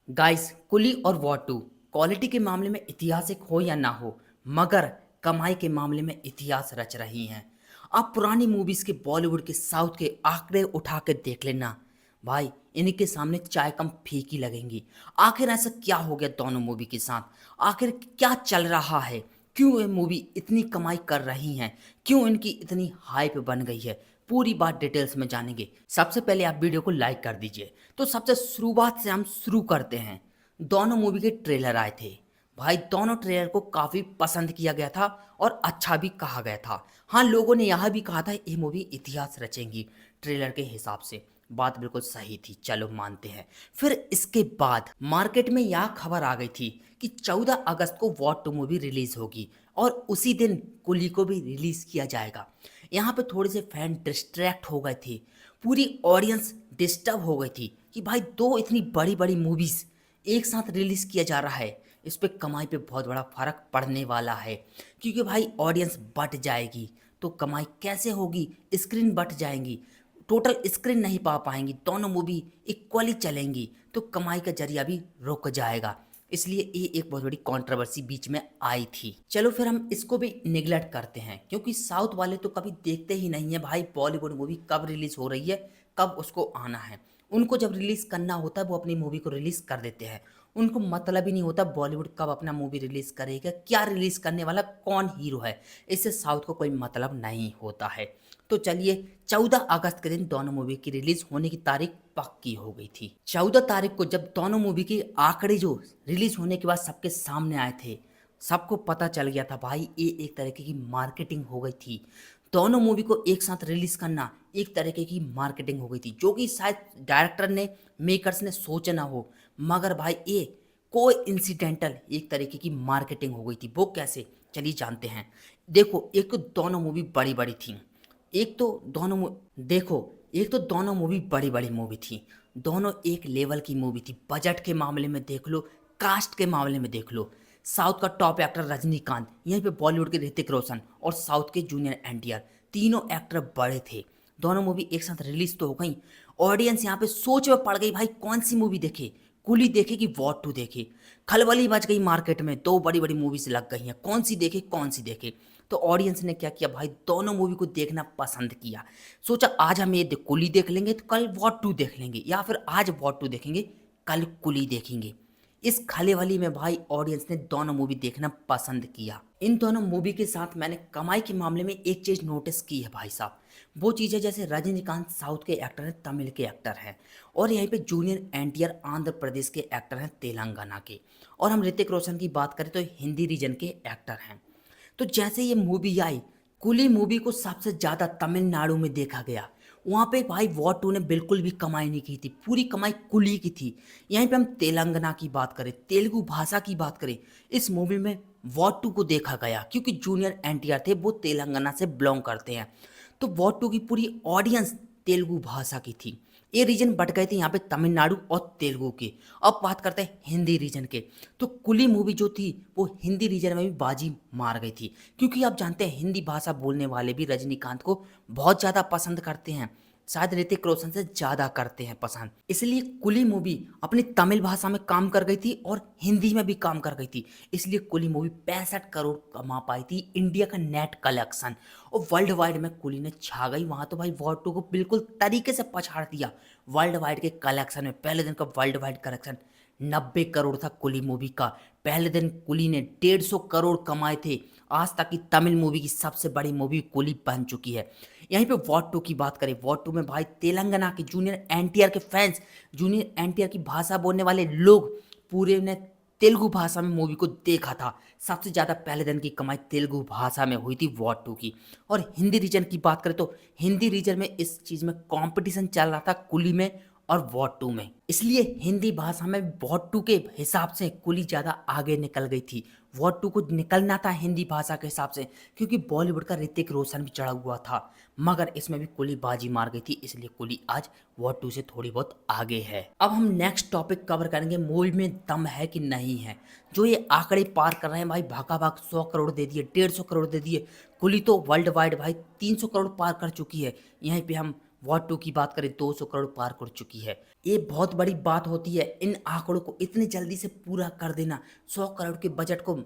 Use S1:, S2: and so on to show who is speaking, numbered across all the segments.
S1: Guys, कुली और वॉटू quality के मामले में ऐतिहासिक हो या ना हो, मगर कमाई के मामले में इतिहास रच रही हैं। आप पुरानी मूवीज के, बॉलीवुड के, साउथ के आंकड़े उठा के देख लेना भाई, इनके सामने चाय कम फीकी लगेंगी। आखिर ऐसा क्या हो गया दोनों मूवी के साथ? आखिर क्या चल रहा है? क्यों ये मूवी इतनी कमाई कर रही हैं? क्यों इनकी इतनी हाइप बन गई है? पूरी बात डिटेल्स में जानेंगे। सबसे पहले आप वीडियो को लाइक कर दीजिए। तो सबसे शुरुआत से हम शुरू करते हैं। दोनों मूवी के ट्रेलर आए थे भाई, दोनों ट्रेलर को काफ़ी पसंद किया गया था और अच्छा भी कहा गया था। हाँ, लोगों ने यह भी कहा था ये मूवी इतिहास रचेंगी। ट्रेलर के हिसाब से बात बिल्कुल सही थी, चलो मानते हैं। फिर इसके बाद मार्केट में यह खबर आ गई थी कि 14 अगस्त को वॉर 2 मूवी रिलीज होगी और उसी दिन कुली को भी रिलीज किया जाएगा। यहाँ पे थोड़े से फैन डिस्ट्रैक्ट हो गए थे, पूरी ऑडियंस डिस्टर्ब हो गई थी कि भाई दो इतनी बड़ी बड़ी मूवीज एक साथ रिलीज किया जा रहा है, इस पे कमाई पे बहुत बड़ा फर्क पड़ने वाला है। क्योंकि भाई ऑडियंस बट जाएगी तो कमाई कैसे होगी? स्क्रीन बट जाएंगी, टोटल स्क्रीन नहीं पा पाएंगी, दोनों मूवी इक्वली चलेंगी तो कमाई का जरिया भी रुक जाएगा। इसलिए ये एक बहुत बड़ी कंट्रोवर्सी बीच में आई थी। चलो फिर हम इसको भी निगलेक्ट करते हैं, क्योंकि साउथ वाले तो कभी देखते ही नहीं है भाई बॉलीवुड मूवी कब रिलीज हो रही है, कब उसको आना है। उनको जब रिलीज करना होता है वो अपनी मूवी को रिलीज कर देते हैं। उनको मतलब ही नहीं होता बॉलीवुड कब अपना मूवी रिलीज करेगा, क्या रिलीज करने वाला, कौन हीरो है। इससे साउथ को कोई मतलब नहीं होता है। तो चलिए, 14 अगस्त के दिन दोनों मूवी की रिलीज होने की तारीख पक्की हो गई थी। 14 तारीख को जब दोनों मूवी के आंकड़े जो रिलीज होने के बाद सबके सामने आए थे, सबको पता चल गया था भाई ये एक तरीके की मार्केटिंग हो गई थी। दोनों मूवी को एक साथ रिलीज करना एक तरीके की मार्केटिंग हो गई थी, जो कि शायद डायरेक्टर ने, मेकर्स ने सोचा ना हो, मगर भाई ये कोई इंसिडेंटल एक तरीके की मार्केटिंग हो गई थी। वो कैसे, चलिए जानते हैं। देखो, एक तो दोनों मूवी बड़ी बड़ी थी। एक तो दोनों देखो, एक तो दोनों मूवी बड़ी बड़ी मूवी थी। दोनों एक लेवल की मूवी थी। बजट के मामले में देख लो, कास्ट के मामले में देख लो। साउथ का टॉप एक्टर रजनीकांत, यहीं पे बॉलीवुड के ऋतिक रोशन और साउथ के जूनियर एनटीआर, तीनों एक्टर बड़े थे। दोनों मूवी एक साथ रिलीज तो हो गई। ऑडियंस यहाँ पे सोच में पड़ गई भाई कौन सी मूवी देखे, कुली देखे कि वॉर 2 देखे। खलबली मच गई मार्केट में, दो बड़ी बड़ी मूवीज लग गई हैं, कौन सी देखे कौन सी देखे। तो ऑडियंस ने क्या किया भाई, दोनों मूवी को देखना पसंद किया। सोचा आज हम ये कुली देख लेंगे तो कल वॉर 2 देख लेंगे, या फिर आज वॉर 2 देखेंगे कल कुली देखेंगे। इस खलेवाली में भाई ऑडियंस ने दोनों मूवी देखना पसंद किया। इन दोनों मूवी के साथ मैंने कमाई के मामले में एक चीज नोटिस की है भाई साहब। वो चीज़ है, जैसे रजनीकांत साउथ के एक्टर हैं, तमिल के एक्टर हैं, और यहीं पे जूनियर एनटीआर आंध्र प्रदेश के एक्टर हैं, तेलंगाना के। और हम ऋतिक रोशन की बात करें तो हिंदी रीजन के एक्टर हैं। तो जैसे ये मूवी आई, कुली मूवी को सबसे ज़्यादा तमिलनाडु में देखा गया। वहाँ पे भाई वॉर 2 ने बिल्कुल भी कमाई नहीं की थी, पूरी कमाई कुली की थी। यहीं पे हम तेलंगाना की बात करें, तेलुगु भाषा की बात करें, इस मूवी में वॉर 2 को देखा गया, क्योंकि जूनियर एनटीआर थे वो तेलंगाना से बिलोंग करते हैं। तो वॉर 2 की पूरी ऑडियंस तेलुगु भाषा की थी। ये रीजन बट गए थे यहाँ पे तमिलनाडु और तेलुगु के। अब बात करते हैं हिंदी रीजन के। तो कुली मूवी जो थी वो हिंदी रीजन में भी बाजी मार गई थी, क्योंकि आप जानते हैं हिंदी भाषा बोलने वाले भी रजनीकांत को बहुत ज़्यादा पसंद करते हैं, शायद ऋतिक रोशन से ज़्यादा करते हैं पसंद। इसलिए कुली मूवी अपनी तमिल भाषा में काम कर गई थी और हिंदी में भी काम कर गई थी। इसलिए कुली मूवी 65 करोड़ कमा पाई थी इंडिया का नेट कलेक्शन। और वर्ल्ड वाइड में कुली ने छा गई वहाँ, तो भाई वॉर 2 को बिल्कुल तरीके से पछाड़ दिया। वर्ल्ड वाइड के कलेक्शन में पहले दिन का वर्ल्ड वाइड कलेक्शन 90 करोड़ था कुली मूवी का। पहले दिन कुली ने 150 करोड़ कमाए थे। आज तक की तमिल मूवी की सबसे बड़ी मूवी कुली बन चुकी है। यहीं पे वॉर 2 की बात करें, वॉर 2 में भाई तेलंगाना के जूनियर एनटीआर के फैंस, जूनियर एनटीआर की भाषा बोलने वाले लोग पूरे ने तेलुगु भाषा में मूवी को देखा था। सबसे ज़्यादा पहले दिन की कमाई तेलुगु भाषा में हुई थी वॉर 2 की। और हिंदी रीजन की बात करें तो हिंदी रीजन में इस चीज़ में कंपटीशन चल रहा था कुली में और वॉर 2 में, इसलिए हिंदी भाषा में वॉर 2 के हिसाब से कुली ज़्यादा आगे निकल गई थी। वॉर 2 को निकलना था हिंदी भाषा के हिसाब से, क्योंकि बॉलीवुड का ऋतिक रोशन भी चढ़ा हुआ था, मगर इसमें भी कुली बाजी मार गई थी। इसलिए कुली आज वॉर 2 से थोड़ी बहुत आगे है। अब हम नेक्स्ट टॉपिक कवर करेंगे, मूवी में दम है कि नहीं है। जो ये आंकड़े पार कर रहे हैं भाई, भागा भाग 100 करोड़ दे दिए, 150 करोड़ दे दिए। कुली तो वर्ल्ड वाइड भाई 300 करोड़ पार कर चुकी है। यहीं पे हम वॉर 2 की बात करें 200 करोड़ पार कर चुकी है। ये बहुत बड़ी बात होती है इन आंकड़ों को इतनी जल्दी से पूरा कर देना, 100 करोड़ के बजट को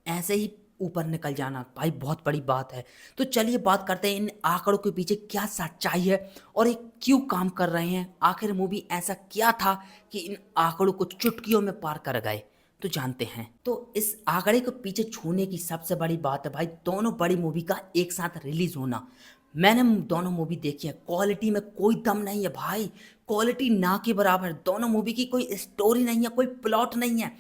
S1: ऐसे ही ऊपर निकल जाना भाई बहुत बड़ी बात है। तो चलिए बात करते हैं इन आंकड़ों के पीछे क्या सच्चाई है और ये क्यों काम कर रहे हैं। आखिर मूवी ऐसा क्या था कि इन आंकड़ों को चुटकियों में पार कर गए, तो जानते हैं। तो इस आंकड़े को पीछे छूने की सबसे बड़ी बात है भाई दोनों बड़ी मूवी का एक साथ रिलीज होना। मैंने दोनों मूवी देखी है, क्वालिटी में कोई दम नहीं है भाई, क्वालिटी ना के बराबर है। दोनों मूवी की कोई स्टोरी नहीं है, कोई प्लॉट नहीं है।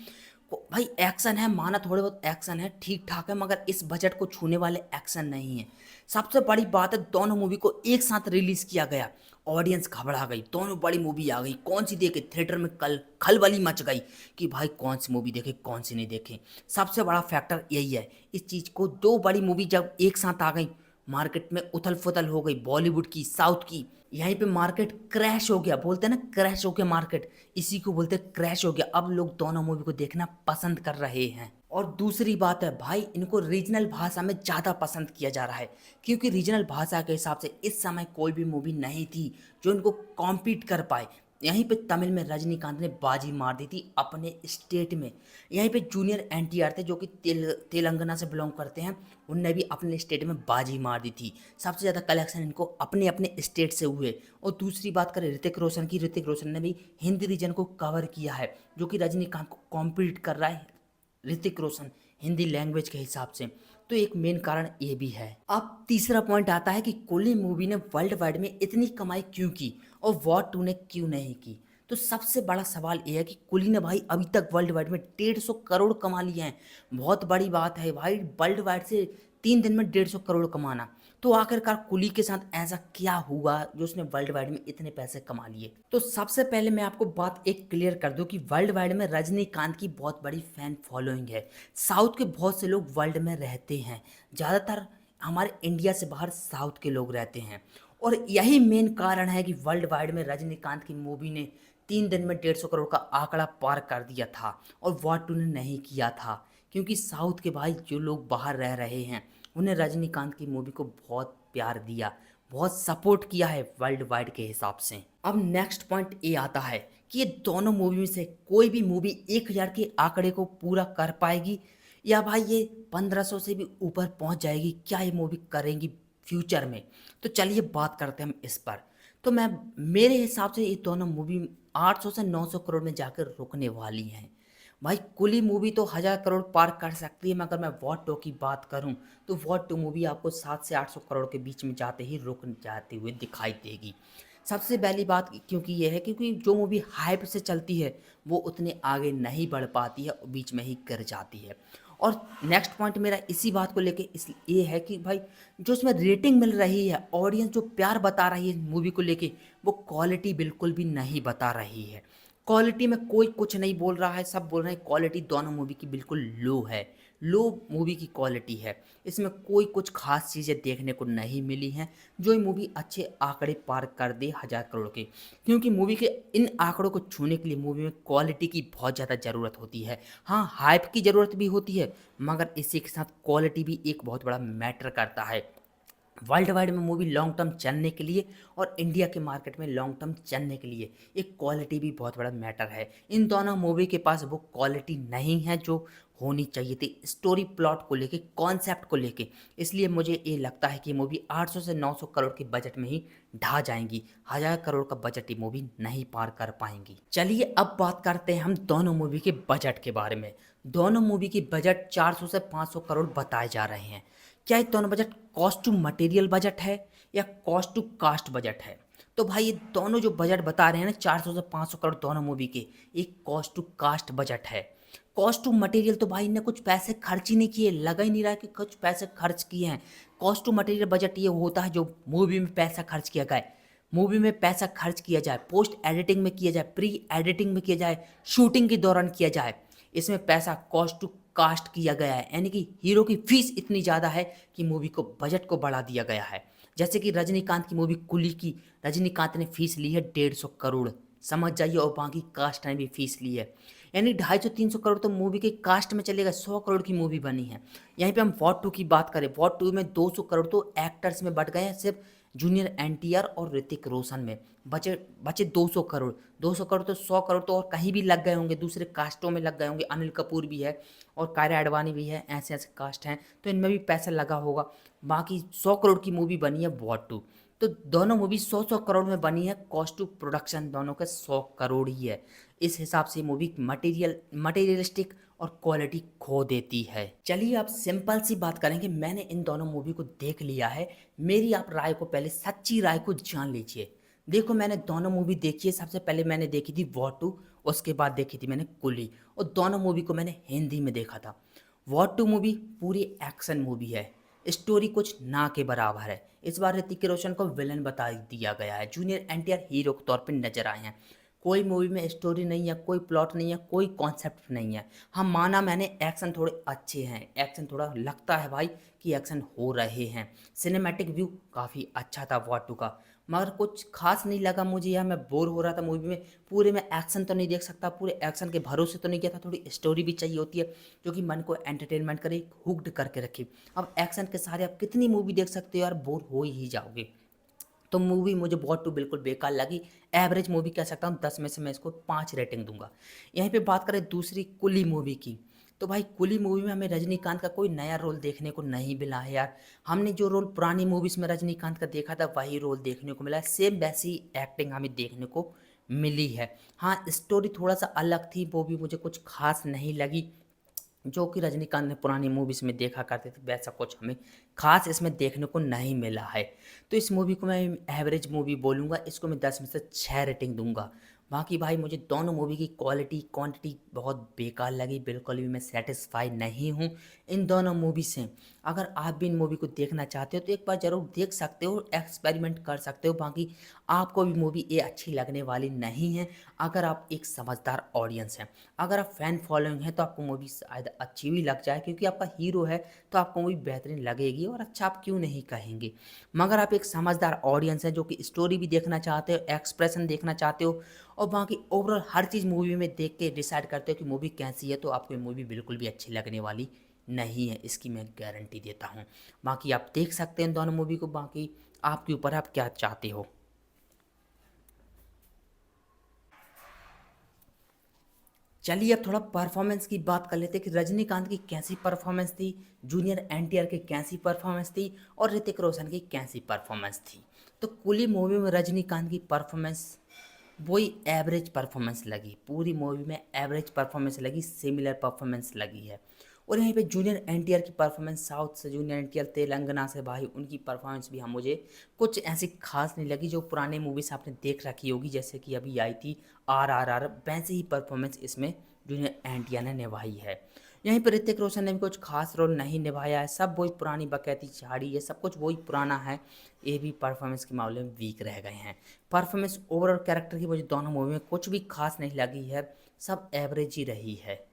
S1: भाई एक्शन है, माना थोड़े बहुत एक्शन है, ठीक ठाक है, मगर इस बजट को छूने वाले एक्शन नहीं है। सबसे बड़ी बात है दोनों मूवी को एक साथ रिलीज किया गया, ऑडियंस घबरा गई, दोनों बड़ी मूवी आ गई, कौन सी देखे, थिएटर में कल खलबली मच गई कि भाई कौन सी मूवी देखे कौन सी नहीं देखे। सबसे बड़ा फैक्टर यही है, इस चीज़ को दो बड़ी मूवी जब एक साथ आ गई मार्केट में उथल फुथल हो गई, बॉलीवुड की साउथ की, यहीं पे मार्केट क्रैश हो गया। बोलते हैं ना क्रैश हो गया मार्केट, इसी को बोलते हैं क्रैश हो गया। अब लोग दोनों मूवी को देखना पसंद कर रहे हैं। और दूसरी बात है भाई इनको रीजनल भाषा में ज़्यादा पसंद किया जा रहा है, क्योंकि रीजनल भाषा के हिसाब से इस समय कोई भी मूवी नहीं थी जो इनको कॉम्पीट कर पाए। यहीं पे तमिल में रजनीकांत ने बाजी मार दी थी अपने स्टेट में। यहीं पे जूनियर एनटीआर थे जो कि तेलंगाना से बिलोंग करते हैं, उनने भी अपने स्टेट में बाजी मार दी थी। सबसे ज़्यादा कलेक्शन इनको अपने अपने स्टेट से हुए। और दूसरी बात करें ऋतिक रोशन की, ऋतिक रोशन ने भी हिंदी रीजन को कवर किया है, जो कि रजनीकांत को कॉम्पीट कर रहा है ऋतिक रोशन हिंदी लैंग्वेज के हिसाब से। तो एक मेन कारण ये भी है। अब तीसरा पॉइंट आता है कि कुली मूवी ने वर्ल्ड वाइड में इतनी कमाई क्यों की और वॉर 2 ने क्यों नहीं की। तो सबसे बड़ा सवाल ये है कि कुली ने भाई अभी तक वर्ल्ड वाइड में 150 करोड़ कमा लिए हैं। बहुत बड़ी बात है भाई वर्ल्ड वाइड से 3 दिन में 150 करोड़ कमाना। तो आखिरकार कुली के साथ ऐसा क्या हुआ जो उसने वर्ल्ड वाइड में इतने पैसे कमा लिए। तो सबसे पहले मैं आपको बात एक क्लियर कर दूं कि वर्ल्ड वाइड में रजनीकांत की बहुत बड़ी फैन फॉलोइंग है। साउथ के बहुत से लोग वर्ल्ड में रहते हैं, ज़्यादातर हमारे इंडिया से बाहर साउथ के लोग रहते हैं। और यही मेन कारण है कि वर्ल्ड वाइड में रजनीकांत की मूवी ने 3 दिन में 150 करोड़ का आंकड़ा पार कर दिया था और वॉर 2 ने नहीं किया था, क्योंकि साउथ के भाई जो लोग बाहर रह रहे हैं उन्हें रजनीकांत की मूवी को बहुत प्यार दिया, बहुत सपोर्ट किया है वर्ल्ड वाइड के हिसाब से। अब नेक्स्ट पॉइंट ये आता है कि ये दोनों मूवी में से कोई भी मूवी 1000 के आंकड़े को पूरा कर पाएगी या भाई ये 1500 से भी ऊपर पहुंच जाएगी, क्या ये मूवी करेंगी फ्यूचर में। तो चलिए बात करते हैं हम इस पर। तो मैं मेरे हिसाब से ये दोनों मूवी 800 से 900 करोड़ में जाकर रुकने वाली हैं। भाई कुली मूवी तो 1000 करोड़ पार कर सकती है, मगर मैं वॉर 2 की बात करूं तो वॉर 2 मूवी आपको 700 से 800 करोड़ के बीच में जाते ही रुक जाते हुए दिखाई देगी। सबसे पहली बात क्योंकि ये है क्योंकि जो मूवी हाइप से चलती है वो उतने आगे नहीं बढ़ पाती है और बीच में ही गिर जाती है। और नेक्स्ट पॉइंट मेरा इसी बात को लेके इस ये है कि भाई जो इसमें रेटिंग मिल रही है, ऑडियंस जो प्यार बता रही है मूवी को लेके, वो क्वालिटी बिल्कुल भी नहीं बता रही है। क्वालिटी में कोई कुछ नहीं बोल रहा है, सब बोल रहे हैं क्वालिटी दोनों मूवी की बिल्कुल लो है, लो मूवी की क्वालिटी है। इसमें कोई कुछ खास चीज़ें देखने को नहीं मिली हैं जो ये मूवी अच्छे आंकड़े पार कर दे 1000 करोड़ के, क्योंकि मूवी के इन आंकड़ों को छूने के लिए मूवी में क्वालिटी की बहुत ज़्यादा ज़रूरत होती है। हाँ, हाइप की ज़रूरत भी होती है, मगर इसी के साथ क्वालिटी भी एक बहुत बड़ा मैटर करता है। वर्ल्ड वाइड में मूवी लॉन्ग टर्म चलने के लिए और इंडिया के मार्केट में लॉन्ग टर्म चलने के लिए एक क्वालिटी भी बहुत बड़ा मैटर है। इन दोनों मूवी के पास वो क्वालिटी नहीं है जो होनी चाहिए थी स्टोरी प्लॉट को लेके, कॉन्सेप्ट को लेके। इसलिए मुझे ये लगता है कि मूवी 800 से 900 करोड़ के बजट में ही ढा जाएंगी, 1000 करोड़ का बजट ये मूवी नहीं पार कर पाएंगी। चलिए अब बात करते हैं हम दोनों मूवी के बजट के बारे में। दोनों मूवी की बजट 400 से 500 करोड़ बताए जा रहे हैं। क्या ये दोनों budget cost to material budget है या कॉस्ट टू कास्ट बजट है? तो भाई ये दोनों जो बजट बता रहे हैं ना 400 से 500 करोड़ दोनों मूवी के, एक कॉस्ट टू कास्ट बजट है। कॉस्ट टू मटेरियल तो भाई ने कुछ पैसे खर्च ही नहीं किए, लगा ही नहीं रहा कि कुछ पैसे खर्च किए हैं। कॉस्ट टू मटेरियल बजट ये होता है जो मूवी में पैसा खर्च किया गया है, मूवी में पैसा खर्च किया जाए, पोस्ट एडिटिंग में किया जाए, प्री एडिटिंग में किया जाए, शूटिंग के दौरान किया जाए, इसमें पैसा कॉस्ट टू कास्ट किया गया है। यानी कि हीरो की फीस इतनी ज़्यादा है कि मूवी को बजट को बढ़ा दिया गया है। जैसे कि रजनीकांत की मूवी कुली की रजनीकांत ने फीस ली है 150 करोड़, समझ जाइए, और बाकी कास्ट ने भी फीस ली है, यानी 250-300 करोड़ तो मूवी के कास्ट में चलेगा। 100 करोड़ की मूवी बनी है। यहीं पे हम वॉर 2 की बात करें, वॉर 2 में 200 करोड़ तो एक्टर्स में बट गए हैं, सिर्फ जूनियर एनटीआर और ऋतिक रोशन में। बचे बचे 200 करोड़। 200 करोड़ तो 100 करोड़ तो और कहीं भी लग गए होंगे, दूसरे कास्टों में लग गए होंगे। अनिल कपूर भी है और कायरा अडवाणी भी है, ऐसे ऐसे कास्ट हैं तो इनमें भी पैसा लगा होगा। बाकी 100 करोड़ की मूवी बनी है वॉर टू। तो दोनों मूवी 100-100 करोड़ में बनी है। कॉस्ट टू प्रोडक्शन दोनों का 100 करोड़ ही है। इस हिसाब से मूवी मटेरियलिस्टिक और क्वालिटी खो देती है। चलिए आप सिंपल सी बात करेंगे, मैंने इन दोनों मूवी को देख लिया है। मेरी आप राय को, पहले सच्ची राय को जान लीजिए। देखो मैंने दोनों मूवी देखी है। सबसे पहले मैंने देखी थी वॉर टू, उसके बाद देखी थी मैंने कुली, और दोनों मूवी को मैंने हिंदी में देखा था। वॉर टू मूवी पूरी एक्शन मूवी है, स्टोरी कुछ ना के बराबर है। इस बार ऋतिक रोशन को विलन बता दिया गया है, जूनियर एनटीआर हीरो के तौर पर नजर आए हैं। कोई मूवी में स्टोरी नहीं है, कोई प्लॉट नहीं है, कोई कॉन्सेप्ट नहीं है। हाँ माना मैंने, एक्शन थोड़े अच्छे हैं, एक्शन थोड़ा लगता है भाई कि एक्शन हो रहे हैं। सिनेमैटिक व्यू काफ़ी अच्छा था वॉर टू का, मगर कुछ खास नहीं लगा मुझे। यार मैं बोर हो रहा था मूवी में। पूरे में एक्शन तो नहीं देख सकता, पूरे एक्शन के भरोसे तो नहीं किया था, थोड़ी स्टोरी भी चाहिए होती है जो कि मन को एंटरटेनमेंट करे, हुक्ड करके रखे। अब एक्शन के सारे आप कितनी मूवी देख सकते हो यार, बोर हो ही जाओगे। तो मूवी मुझे बहुत टू बिल्कुल बेकार लगी। एवरेज मूवी कह सकता हूँ, 10 में से मैं इसको 5 रेटिंग दूंगा। यहीं पे बात करें दूसरी कुली मूवी की, तो भाई कुली मूवी में हमें रजनीकांत का कोई नया रोल देखने को नहीं मिला है यार। हमने जो रोल पुरानी मूवीज़ में रजनीकांत का देखा था वही रोल देखने को मिला है। सेम वैसी एक्टिंग हमें देखने को मिली है। हाँ स्टोरी थोड़ा सा अलग थी, वो भी मुझे कुछ खास नहीं लगी। जो कि रजनीकांत ने पुरानी मूवीज़ में देखा करते थे वैसा कुछ हमें खास इसमें देखने को नहीं मिला है। तो इस मूवी को मैं एवरेज मूवी बोलूँगा, इसको मैं 10 में से 6 रेटिंग दूंगा। बाकी भाई मुझे दोनों मूवी की क्वालिटी क्वांटिटी बहुत बेकार लगी, बिल्कुल भी मैं सेटिस्फाई नहीं हूँ इन दोनों मूवी से। अगर आप भी इन मूवी को देखना चाहते हो तो एक बार ज़रूर देख सकते हो, एक्सपेरिमेंट कर सकते हो। बाकी आपको भी मूवी ये अच्छी लगने वाली नहीं है अगर आप एक समझदार ऑडियंस हैं। अगर आप फैन फॉलोइंग है तो आपको मूवी शायद अच्छी भी लग जाए, क्योंकि आपका हीरो है तो आपको मूवी बेहतरीन लगेगी और अच्छा आप क्यों नहीं कहेंगे। मगर आप एक समझदार ऑडियंस है जो कि स्टोरी भी देखना चाहते हो, एक्सप्रेशन देखना चाहते हो, और बाकी ओवरऑल हर चीज़ मूवी में देख के डिसाइड करते हो कि मूवी कैसी है, तो आपको ये मूवी बिल्कुल भी अच्छी लगने वाली नहीं है, इसकी मैं गारंटी देता हूँ। बाकी आप देख सकते हैं दोनों मूवी को, बाकी आपके ऊपर आप क्या चाहते हो। चलिए अब थोड़ा परफॉर्मेंस की बात कर लेते हैं कि रजनीकांत की कैसी परफॉर्मेंस थी, जूनियर एनटीआर की कैसी परफॉर्मेंस थी, और ऋतिक रोशन की कैसी परफॉर्मेंस थी। तो कुली मूवी में रजनीकांत की परफॉर्मेंस वही एवरेज परफॉर्मेंस लगी, पूरी मूवी में एवरेज परफॉर्मेंस लगी, सिमिलर परफॉर्मेंस लगी है। और यहीं पे जूनियर एनटीआर की परफॉर्मेंस, साउथ से जूनियर एनटीआर तेलंगाना से भाई, उनकी परफॉर्मेंस भी हम मुझे कुछ ऐसी खास नहीं लगी जो पुराने मूवीज आपने देख रखी होगी, जैसे कि अभी आई थी RRR, वैसे ही परफॉर्मेंस इसमें जूनियर एनटीआर ने निभाई है। यहीं पर ऋतिक रोशन ने भी कुछ खास रोल नहीं निभाया है, सब वही पुरानी बकैती झाड़ी है, सब कुछ वही पुराना है। ये भी परफॉर्मेंस के मामले में वीक रह गए हैं। परफॉर्मेंस ओवरऑल कैरेक्टर की मुझे दोनों मूवी में कुछ भी खास नहीं लगी है, सब एवरेज ही रही है।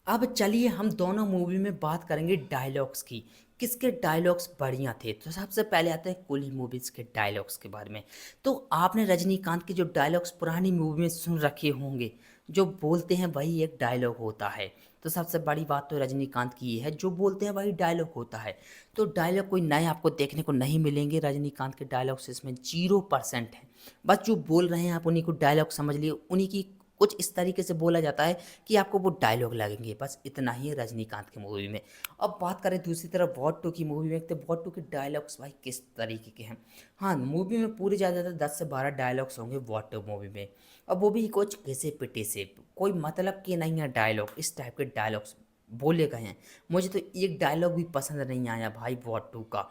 S1: अब चलिए हम दोनों मूवी में बात करेंगे डायलॉग्स की, किसके डायलॉग्स बढ़िया थे। तो सबसे पहले आते हैं कुली मूवीज़ के डायलॉग्स के बारे में। तो आपने रजनीकांत के जो डायलॉग्स पुरानी मूवी में सुन रखे होंगे, जो बोलते हैं वही एक डायलॉग होता है। तो सबसे बड़ी बात तो रजनीकांत की ये है, जो बोलते हैं वही डायलॉग होता है। तो डायलॉग कोई नए आपको देखने को नहीं मिलेंगे, रजनीकांत के डायलॉग्स इसमें 0% है। बस जो बोल रहे हैं आप उन्हीं को डायलॉग समझ लिए, उन्हीं की कुछ इस तरीके से बोला जाता है कि आपको वो डायलॉग लगेंगे, बस इतना ही है रजनीकांत की मूवी में। अब बात करें दूसरी तरफ वॉर टू की मूवी में, तो वॉर टू के डायलॉग्स भाई किस तरीके के हैं। हाँ मूवी में पूरे ज़्यादा 10 से 12 डायलॉग्स होंगे वॉर टू मूवी में। अब वो भी कुछ घिसे पिटे से, कोई मतलब के नहीं है डायलॉग, इस टाइप के डायलॉग्स बोले गए हैं। मुझे तो एक डायलॉग भी पसंद नहीं आया भाई वॉर टू का।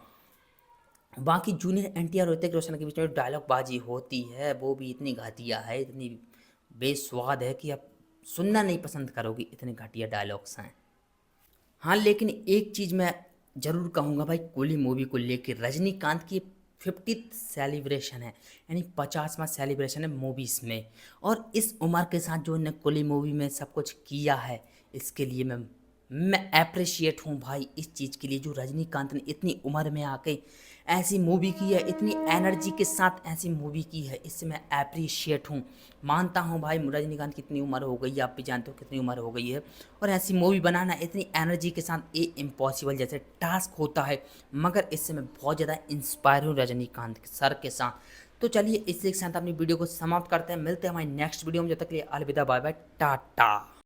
S1: बाकी जूनियर एनटीआर और ऋतिक रोशन के बीच में डायलॉग बाजी होती है, वो भी इतनी घटिया है, इतनी बेस्वाद है कि आप सुनना नहीं पसंद करोगे, इतने घटिया डायलॉग्स हैं। हाँ लेकिन एक चीज़ मैं ज़रूर कहूँगा भाई, कुली मूवी को लेकर रजनीकांत की 50th सेलिब्रेशन है, यानी 50वां सेलिब्रेशन है मूवीज़ में। और इस उम्र के साथ जो इन्होंने कुली मूवी में सब कुछ किया है, इसके लिए मैं अप्रिशिएट हूँ भाई, इस चीज़ के लिए जो रजनीकांत ने इतनी उम्र में आके ऐसी मूवी की है, इतनी एनर्जी के साथ ऐसी मूवी की है, इससे मैं एप्रिशिएट हूँ। मानता हूँ भाई रजनीकांत कितनी उम्र हो गई है, आप भी जानते हो कितनी उम्र हो गई है, और ऐसी मूवी बनाना इतनी एनर्जी के साथ ये इम्पॉसिबल जैसे टास्क होता है, मगर इससे मैं बहुत ज़्यादा इंस्पायर हूँ रजनीकांत सर के साथ। तो चलिए इसी के साथ अपनी वीडियो को समाप्त करते हैं, मिलते हैं हमारी नेक्स्ट वीडियो में, जब तक के लिए अलविदा, बाय बाय, टाटा।